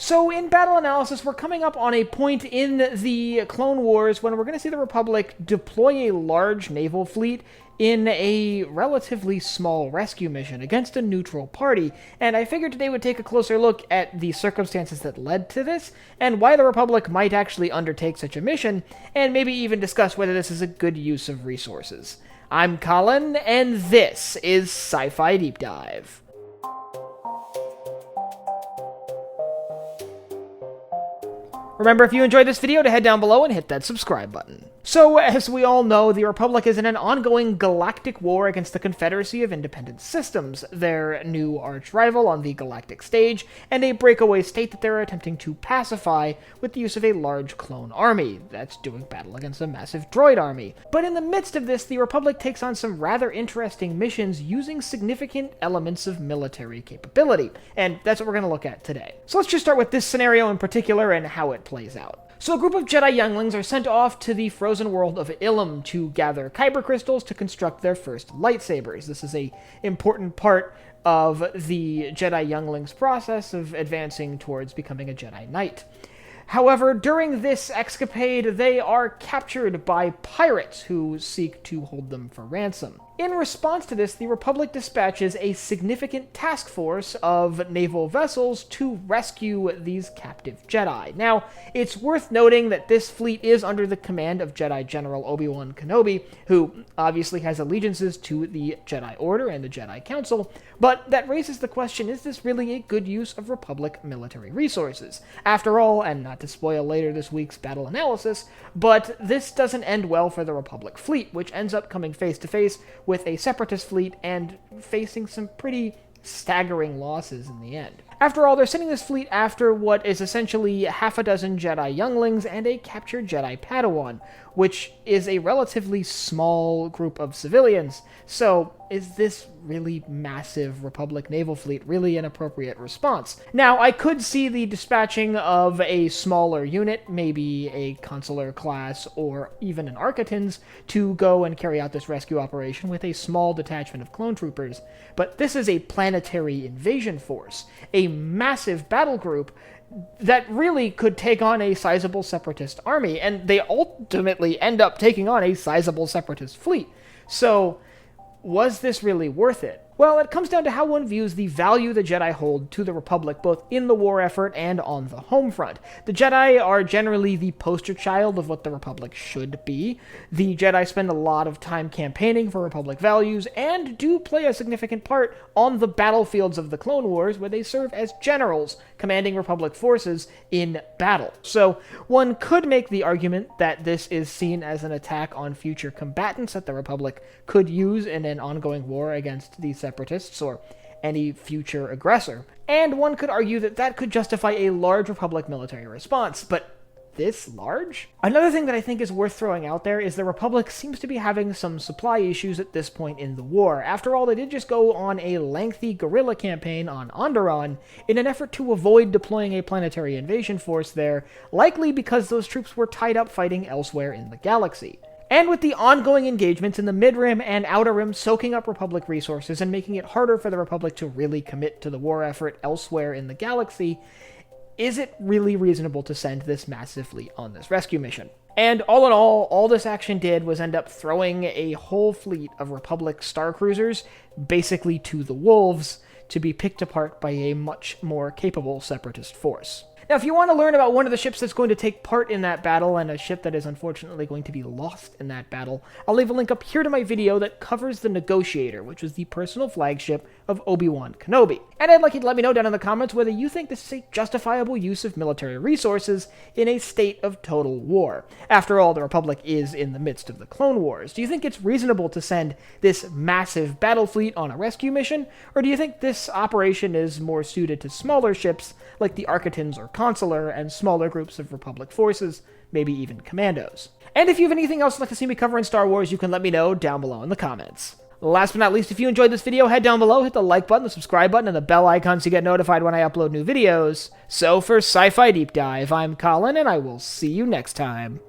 So in battle analysis, we're coming up on a point in the Clone Wars when we're going to see the Republic deploy a large naval fleet in a relatively small rescue mission against a neutral party, and I figured today would take a closer look at the circumstances that led to this, and why the Republic might actually undertake such a mission, and maybe even discuss whether this is a good use of resources. I'm Colin, and this is Sci-Fi Deep Dive. Remember, if you enjoyed this video, to head down below and hit that subscribe button. So, as we all know, the Republic is in an ongoing galactic war against the Confederacy of Independent Systems, their new arch-rival on the galactic stage, and a breakaway state that they're attempting to pacify with the use of a large clone army that's doing battle against a massive droid army. But in the midst of this, the Republic takes on some rather interesting missions using significant elements of military capability, and that's what we're going to look at today. So let's just start with this scenario in particular and how it plays out. So a group of Jedi Younglings are sent off to the frozen world of Illum to gather kyber crystals to construct their first lightsabers. This is an important part of the Jedi Younglings process of advancing towards becoming a Jedi Knight. However, during this escapade, they are captured by pirates who seek to hold them for ransom. In response to this, the Republic dispatches a significant task force of naval vessels to rescue these captive Jedi. Now, it's worth noting that this fleet is under the command of Jedi General Obi-Wan Kenobi, who obviously has allegiances to the Jedi Order and the Jedi Council, but that raises the question, is this really a good use of Republic military resources? After all, and not to spoil later this week's battle analysis, but this doesn't end well for the Republic fleet, which ends up coming face to face with a separatist fleet and facing some pretty staggering losses in the end. After all, they're sending this fleet after what is essentially half a dozen Jedi Younglings and a captured Jedi Padawan, which is a relatively small group of civilians. So, is this really massive Republic naval fleet really an appropriate response? Now, I could see the dispatching of a smaller unit, maybe a consular class or even an Architans, to go and carry out this rescue operation with a small detachment of clone troopers, but this is a planetary invasion force, a massive battle group that really could take on a sizable separatist army, and they ultimately end up taking on a sizable separatist fleet. So, was this really worth it? Well, it comes down to how one views the value the Jedi hold to the Republic, both in the war effort and on the home front. The Jedi are generally the poster child of what the Republic should be. The Jedi spend a lot of time campaigning for Republic values, and do play a significant part on the battlefields of the Clone Wars, where they serve as generals commanding Republic forces in battle. So, one could make the argument that this is seen as an attack on future combatants that the Republic could use in an ongoing war against the Separatists or any future aggressor. And one could argue that that could justify a large Republic military response, but this large? Another thing that I think is worth throwing out there is the Republic seems to be having some supply issues at this point in the war. After all, they did just go on a lengthy guerrilla campaign on Onderon in an effort to avoid deploying a planetary invasion force there, likely because those troops were tied up fighting elsewhere in the galaxy. And with the ongoing engagements in the Mid-Rim and Outer Rim soaking up Republic resources and making it harder for the Republic to really commit to the war effort elsewhere in the galaxy, is it really reasonable to send this massive fleet on this rescue mission? And all in all this action did was end up throwing a whole fleet of Republic star cruisers basically to the wolves to be picked apart by a much more capable separatist force. Now, if you want to learn about one of the ships that's going to take part in that battle, and a ship that is unfortunately going to be lost in that battle, I'll leave a link up here to my video that covers the Negotiator, which was the personal flagship of Obi-Wan Kenobi. And I'd like you to let me know down in the comments whether you think this is a justifiable use of military resources in a state of total war. After all, the Republic is in the midst of the Clone Wars. Do you think it's reasonable to send this massive battle fleet on a rescue mission, or do you think this operation is more suited to smaller ships like the Architans or Consular, and smaller groups of Republic forces, maybe even commandos? And if you have anything else you'd like to see me cover in Star Wars, you can let me know down below in the comments. Last but not least, if you enjoyed this video, head down below, hit the like button, the subscribe button, and the bell icon so you get notified when I upload new videos. So for Sci-Fi Deep Dive, I'm Colin, and I will see you next time.